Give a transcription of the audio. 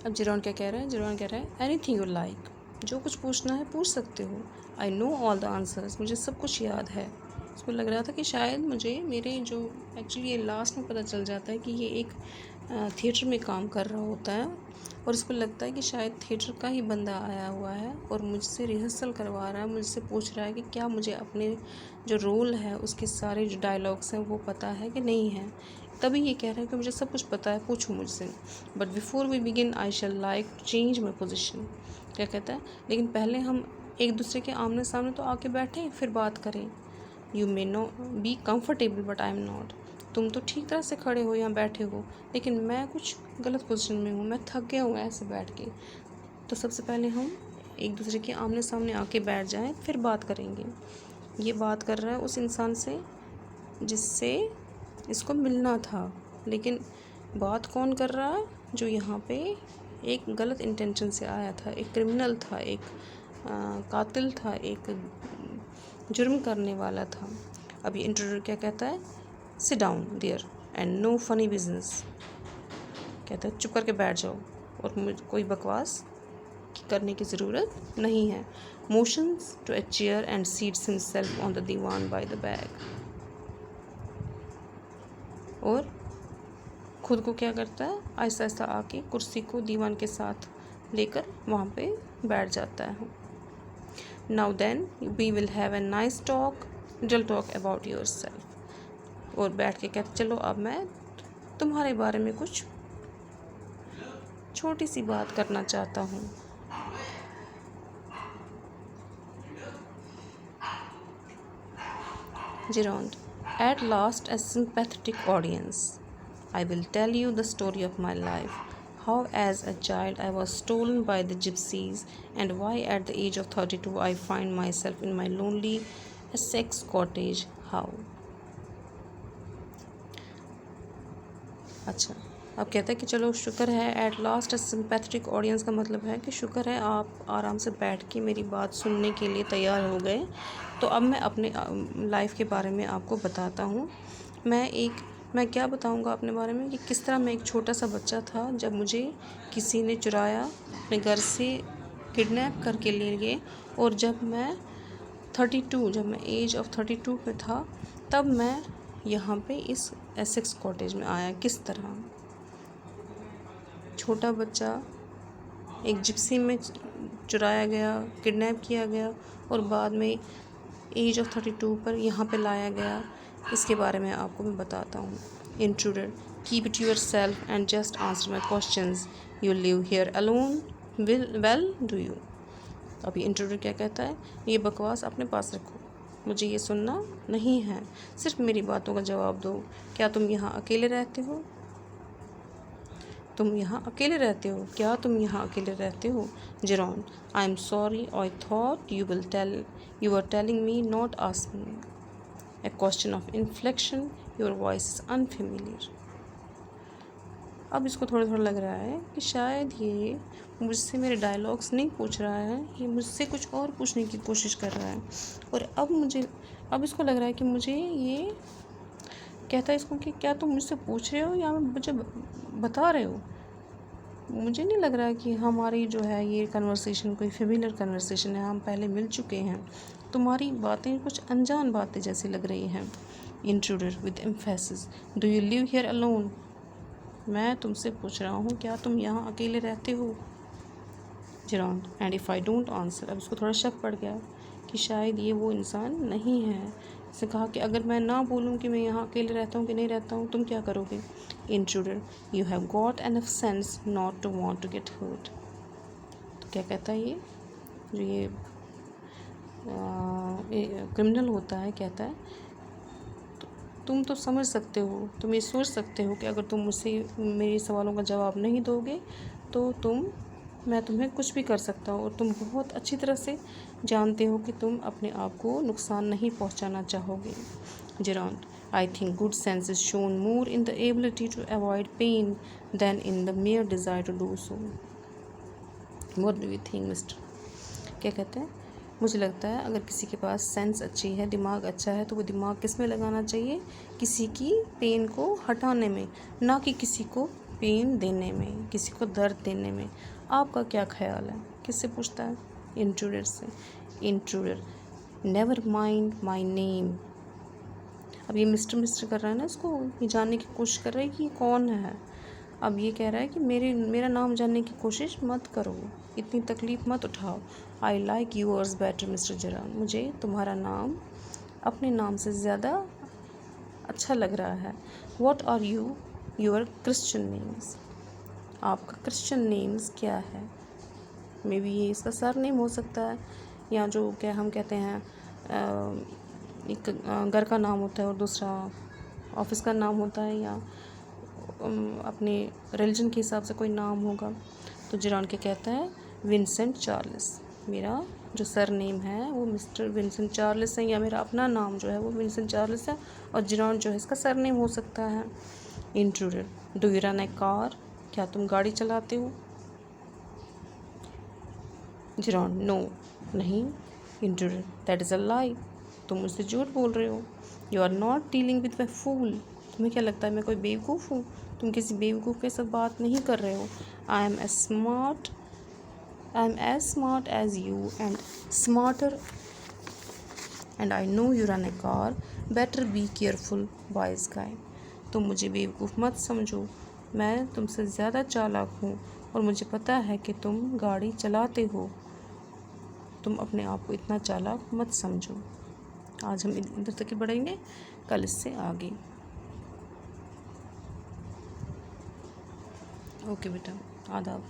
अब जिरॉन क्या कह रहा है? जिरॉन कह रहा है एनीथिंग यू लाइक, जो कुछ पूछना है पूछ सकते हो। I know all the answers, मुझे सब कुछ याद है। उसको लग रहा था कि शायद मुझे मेरे जो एक्चुअली ये लास्ट में पता चल जाता है कि ये एक थिएटर में काम कर रहा होता है और उसको लगता है कि शायद थिएटर का ही बंदा आया हुआ है और मुझसे रिहर्सल करवा रहा है, मुझसे पूछ रहा है कि क्या मुझे अपने जो रोल है उसके सारे जो डायलॉग्स हैं वो पता है कि नहीं है। तभी ये कह रहा है कि मुझे सब कुछ पता है, पूछो मुझसे। But before we begin I shall like to change my position. क्या कहता है? लेकिन पहले हम एक दूसरे के आमने सामने तो आके बैठें, फिर बात करें। You may no be comfortable but I am not. तुम तो ठीक तरह से खड़े हो, यहाँ बैठे हो, लेकिन मैं कुछ गलत पोजीशन में हूँ, मैं थक गया हूँ ऐसे बैठ के। तो सबसे पहले हम एक दूसरे के आमने सामने आके बैठ जाएं, फिर बात करेंगे। ये बात कर रहा है उस इंसान से जिससे इसको मिलना था, लेकिन बात कौन कर रहा है? जो यहाँ पे एक गलत इंटेंशन से आया था, एक क्रिमिनल था, एक कातिल था, एक जुर्म करने वाला था। अभी इंट्रोड्यूसर क्या कहता है? Sit down there and no funny business. कहता है चुप करके बैठ जाओ और मुझे कोई बकवास करने की ज़रूरत नहीं है। Motions to a chair and seats himself on the divan by the bag. और खुद को क्या करता है? आहिस्ता आहिस्ता आके कुर्सी को दीवान के साथ लेकर वहाँ पे बैठ जाता है। Now then we will have a nice talk, little talk about yourself. और बैठ के कहते चलो अब मैं तुम्हारे बारे में कुछ छोटी सी बात करना चाहता हूँ। Gironde, at last a sympathetic audience. I will tell you the story of my life. How as a child I was stolen by the gypsies and why at the age of 32 I find myself in my lonely Essex cottage. How? अच्छा, अब कहता है कि चलो शुक्र है, at last a sympathetic audience का मतलब है कि शुक्र है आप आराम से बैठ के मेरी बात सुनने के लिए तैयार हो गए। तो अब मैं अपने लाइफ के बारे में आपको बताता हूँ। मैं क्या बताऊँगा अपने बारे में कि किस तरह मैं एक छोटा सा बच्चा था जब मुझे किसी ने चुराया, अपने घर से किडनैप करके ले गए। और जब मैं एज ऑफ 32 पे था, तब मैं यहाँ पे इस एसेक्स कॉटेज में आया। किस तरह? छोटा बच्चा एक जिप्सी में चुराया गया, किडनैप किया गया और बाद में एज ऑफ 32 पर यहाँ पे लाया गया। इसके बारे में आपको मैं बताता हूँ। Intruder, keep it your self and just answer my questions. You live here alone, well do you. अभी इंट्रूडर क्या कहता है? ये बकवास अपने पास रखो, मुझे ये सुनना नहीं है, सिर्फ मेरी बातों का जवाब दो। क्या तुम यहाँ अकेले रहते हो? तुम यहाँ अकेले रहते हो? क्या तुम यहाँ अकेले रहते हो? Jiron, I am sorry, I thought you are telling me, not ask me. A question of inflection, your voice is unfamiliar. अब इसको थोड़ा थोड़ा लग रहा है कि शायद ये मुझसे मेरे डायलॉग्स नहीं पूछ रहा है, ये मुझसे कुछ और पूछने की कोशिश कर रहा है। और अब इसको लग रहा है कि मुझे ये कहता है इसको कि क्या तुम मुझसे पूछ रहे हो या मुझे बता रहे हो? मुझे नहीं लग रहा है कि हमारी जो है ये कन्वर्सेशन कोई फेमिलियर कन्वर्सेशन है, हम पहले मिल चुके हैं। तुम्हारी बातें कुछ अनजान बातें जैसी लग रही हैं। Intruder with emphasis, do you live here alone? मैं तुमसे पूछ रहा हूँ क्या तुम यहाँ अकेले रहते हो? Jiron, and if I don't answer. अब उसको थोड़ा शक पड़ गया कि शायद ये वो इंसान नहीं है। इसने कहा कि अगर मैं ना बोलूँ कि मैं यहाँ अकेले रहता हूँ कि नहीं रहता हूँ, तुम क्या करोगे? Intruder, you have got enough sense not to want to get hurt. तो क्या कहता है ये जो ये क्रिमिनल होता है, कहता है तुम तो समझ सकते हो, तुम ये सोच सकते हो कि अगर तुम मुझसे मेरे सवालों का जवाब नहीं दोगे तो मैं तुम्हें कुछ भी कर सकता हूँ। और तुम बहुत अच्छी तरह से जानते हो कि तुम अपने आप को नुकसान नहीं पहुँचाना चाहोगे। Jiron, I think good sense is shown more in the ability to avoid pain than in the mere desire to do so. What do you think mister? क्या कहते हैं? मुझे लगता है अगर किसी के पास सेंस अच्छी है, दिमाग अच्छा है, तो वो दिमाग किस में लगाना चाहिए? किसी की पेन को हटाने में, ना कि किसी को पेन देने में, किसी को दर्द देने में आपका क्या ख्याल है? किससे पूछता है? इंट्रूडर से। Intruder, never mind my name. अब ये मिस्टर कर रहा है ना, इसको ये जानने की कोशिश कर रहा है कि ये कौन है। अब ये कह रहा है कि मेरा नाम जानने की कोशिश मत करो, इतनी तकलीफ़ मत उठाओ। I like yours better mister Jaran. मुझे तुम्हारा नाम अपने नाम से ज़्यादा अच्छा लग रहा है। What are your Christian names. आपका क्रिश्चियन नेम्स क्या है? मे बी ये इसका सर नेम हो सकता है, या जो क्या हम कहते हैं एक घर का नाम होता है और दूसरा ऑफिस का नाम होता है, या अपने रिलीजन के हिसाब से कोई नाम होगा। तो जिरॉन के कहता है विंसेंट चार्ल्स। मेरा जो सर नेम है वो मिस्टर विंसेंट चार्ल्स है, या मेरा अपना नाम जो है वो विंसेंट चार्ल्स है, और जिरॉन जो है इसका सर नेम हो सकता है। Intruder, do you run a car. क्या तुम गाड़ी चलाते हो? जिरॉन, नो, नहीं। Intruder, that is a lie. तुम मुझसे झूठ बोल रहे हो। You are not dealing with my fool. तुम्हें क्या लगता है मैं कोई बेवकूफ़ हूँ? तुम किसी बेवकूफ़ के साथ बात नहीं कर रहे हो। I am as smart as you and smarter, and I know you run a car. Better be careful boys guy. तुम मुझे बेवकूफ़ मत समझो, मैं तुमसे ज़्यादा चालाक हूँ और मुझे पता है कि तुम गाड़ी चलाते हो। तुम अपने आप को इतना चालाक मत समझो। आज हम इधर तक ही बढ़ेंगे, कल इससे आगे। ओके बेटा, आदाब।